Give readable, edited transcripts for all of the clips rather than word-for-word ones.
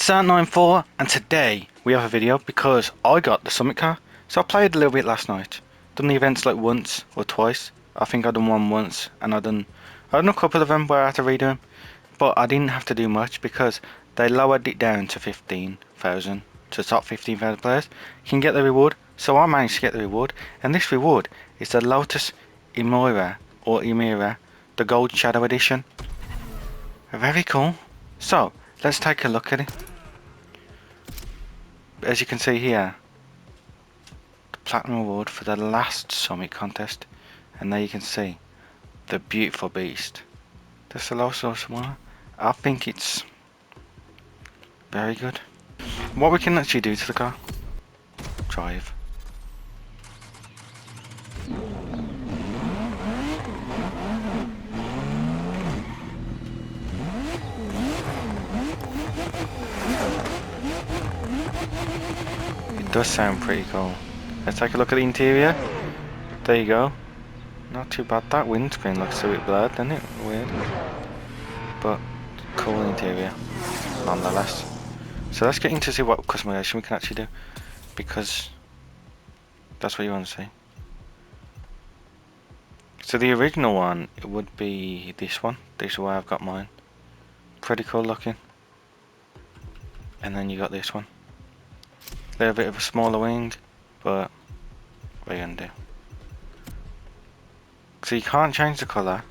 Sat94, and today we have a video because I got the Summit car. So I played a little bit last night. Done the events like once or twice. I think I done one once, and I done a couple of them where I had to redo them. But I didn't have to do much because they lowered it down to 15,000 to the top 15,000 players. You can get the reward. So I managed to get the reward, and this reward is the Lotus Emira or Emira, the Gold Shadow Edition. Very cool. So let's take a look at it. As you can see here, the platinum award for the last Summit contest, and there you can see the beautiful beast. That's the Lotus one. I think it's very good. What we can actually do to the car: drive. It does sound pretty cool. Let's take a look at the interior. There you go. Not too bad. That windscreen looks a bit blurred, doesn't it? Weird. But cool interior, nonetheless. So let's get into see what customization we can actually do, because that's what you want to see. So the original one, it would be this one. This is where I've got mine. Pretty cool looking. And then you got this one. They're a bit of a smaller wing, but what are you gonna do? So you can't change the colour.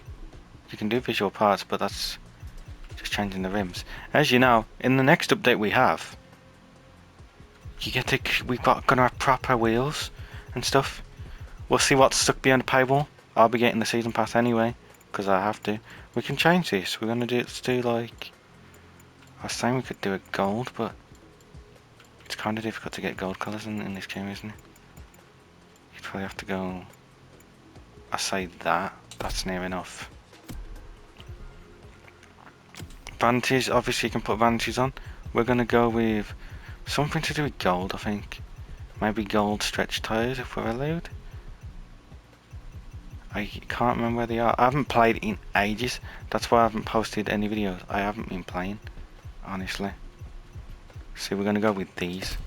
You can do visual parts, but that's just changing the rims. As you know, in the next update we have, gonna have proper wheels and stuff. We'll see what's stuck behind the paywall. I'll be getting the season pass anyway, because I have to. We can change this. We're gonna let's do like, I was saying we could do a gold, but it's kind of difficult to get gold colours in this game, isn't it? You'd probably have to go, I say that's near enough. Vantage, obviously you can put vantages on. We're going to go with something to do with gold, I think. Maybe gold stretch tyres if we're allowed. I can't remember where they are. I haven't played in ages. That's why I haven't posted any videos. I haven't been playing, honestly. So we're going to go with these.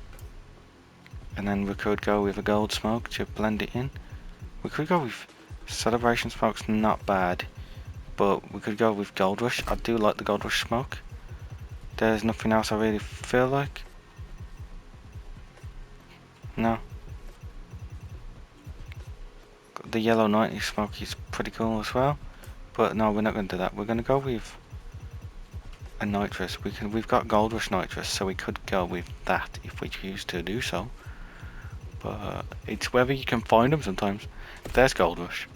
And then we could go with a gold smoke to blend it in. We could go with celebration smoke's not bad, but we could go with gold rush. I do like the gold rush smoke. There's nothing else I really feel like. No. The yellow 90 smoke is pretty cool as well, but no, we're not going to do that. We're going to go with a nitrous. We've got gold rush nitrous, so we could go with that if we choose to do so. But it's whether you can find them sometimes. There's gold rush.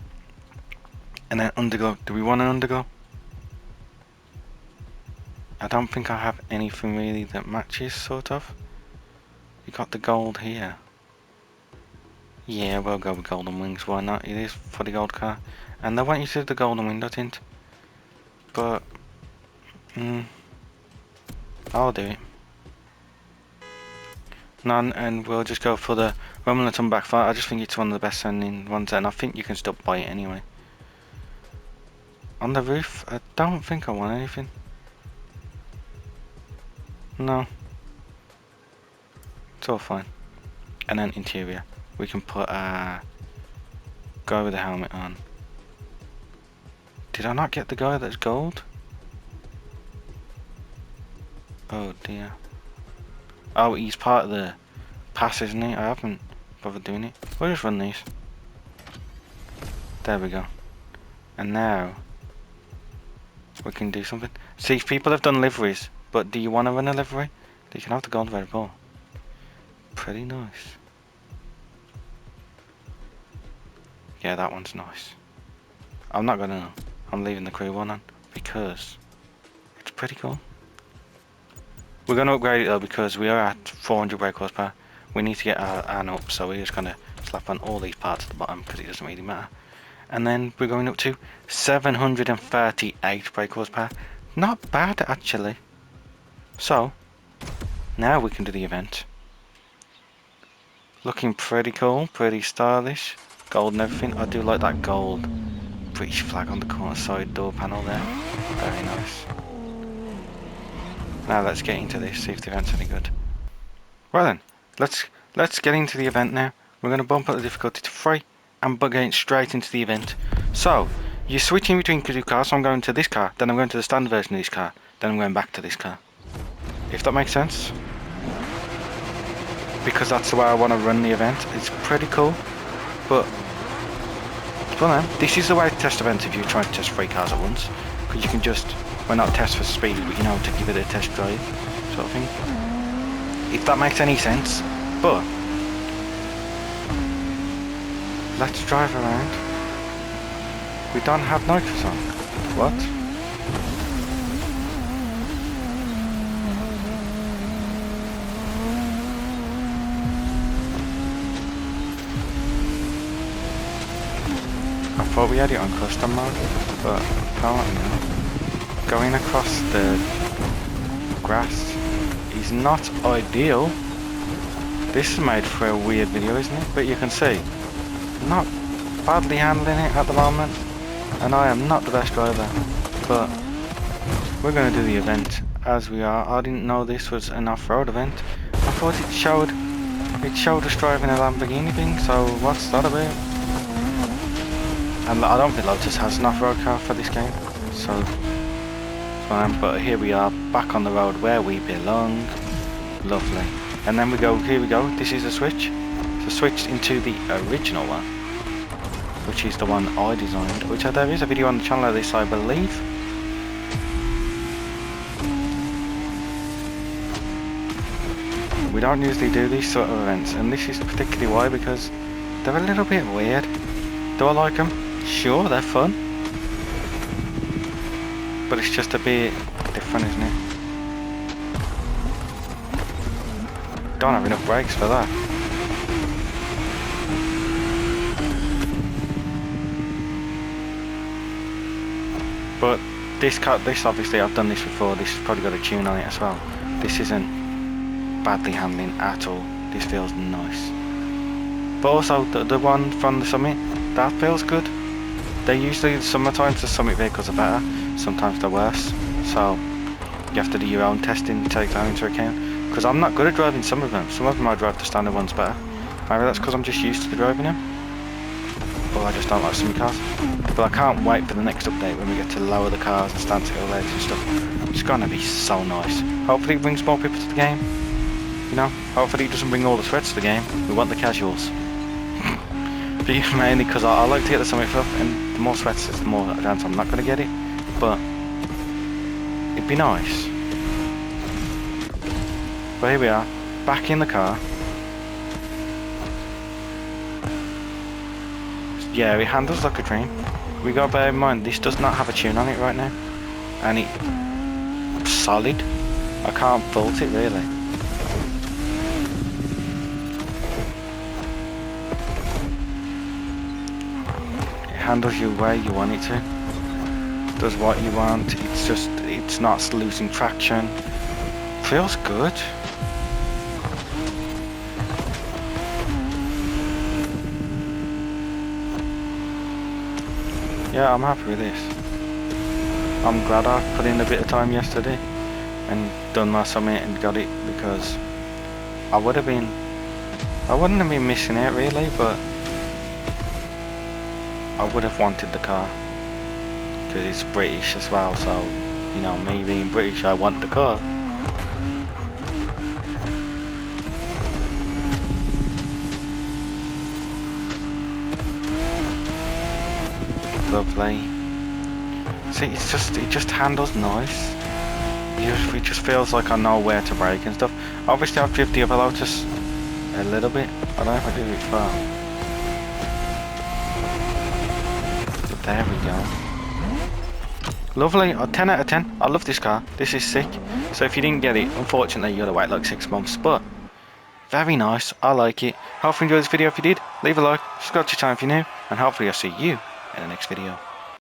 And then underglow. Do we want an underglow? I don't think I have anything really that matches, sort of. You got the gold here. Yeah, we'll go with golden wings. Why not? It is for the gold car, and they want you to do the golden window tint. But I'll do it. None, and we'll just go for the Rumble and Tum Backfire. I just think it's one of the best sounding ones, and I think you can still buy it anyway. On the roof, I don't think I want anything. No. It's all fine. And then interior. We can put guy with the helmet on. Did I not get the guy that's gold? Oh dear. Oh, he's part of the pass, isn't he? I haven't bothered doing it. We'll just run these. There we go. And now we can do something. See, people have done liveries, but do you want to run a livery? You can have the gold red ball. Pretty nice. Yeah, that one's nice. I'm not gonna. I'm leaving the crew one on because it's pretty cool. We're gonna upgrade it though because we are at 400 brake horsepower. We need to get our an up, so we're just gonna slap on all these parts at the bottom because it doesn't really matter. And then we're going up to 738 brake horsepower. Not bad actually. So now we can do the event. Looking pretty cool, pretty stylish. Gold and everything. I do like that gold British flag on the corner side door panel there. Very nice. Now let's get into this, see if the event's any good. Well then, let's get into the event now. We're going to bump up the difficulty to 3 and getting straight into the event. So, you're switching between two cars, so I'm going to this car, then I'm going to the standard version of this car, then I'm going back to this car. If that makes sense. Because that's the way I want to run the event. It's pretty cool, but well then, this is the way to test events if you're trying to test 3 cars at once. Because you can just, well, not test for speed, but you know, to give it a test drive, sort of thing. If that makes any sense. But let's drive around. We don't have nitrous on. What? I thought we had it on custom mode, but apparently not. Going across the grass is not ideal. This is made for a weird video, isn't it? But you can see, not badly handling it at the moment, and I am not the best driver, but we're going to do the event as we are. I didn't know this was an off-road event. I thought it showed us driving a Lamborghini thing, so what's that about? And I don't think Lotus has an off-road car for this game, so it's fine. But here we are, back on the road where we belong. Lovely. And then we go, here we go, this is a switch. So switched into the original one, which is the one I designed, which there is a video on the channel of this, I believe. We don't usually do these sort of events, and this is particularly why, because they're a little bit weird. Do I like them? Sure, they're fun, but it's just a bit different, isn't it? Don't have enough brakes for that. But this obviously, I've done this before, this has probably got a tune on it as well. This isn't badly handling at all, this feels nice. But also, the one from the Summit, that feels good. They're usually, sometimes the Summit vehicles are better, sometimes they're worse. So, you have to do your own testing, take that into account. Because I'm not good at driving some of them I drive the standard ones better. Maybe that's because I'm just used to driving them. Or I just don't like some cars. But I can't wait for the next update when we get to lower the cars and stand still legs and stuff. It's gonna be so nice. Hopefully it brings more people to the game. You know, hopefully it doesn't bring all the threats to the game. We want the casuals. Mainly because I like to get the Summit Club, and the more sweats, the more chance I'm not going to get it. But it'd be nice. But here we are, back in the car. Yeah, it handles like a dream. We got to bear in mind, this does not have a tune on it right now, and it's solid. I can't fault it really. Handles you where you want it to, does what you want. It's not losing traction, feels good. Yeah, I'm happy with this. I'm glad I put in a bit of time yesterday and done my Summit and got it, because I wouldn't have been missing out really, but I would have wanted the car, because it's British as well, so, you know, me being British, I want the car. Lovely. See, it just handles nice. It just feels like I know where to brake and stuff. Obviously I've driven the other Lotus a little bit, I don't know if I did it far. There we go. Lovely, 10 out of 10. I love this car. This is sick. So if you didn't get it, unfortunately you gotta wait like 6 months. But very nice. I like it. Hopefully you enjoyed this video. If you did, leave a like, subscribe to the channel if you're new, and hopefully I'll see you in the next video.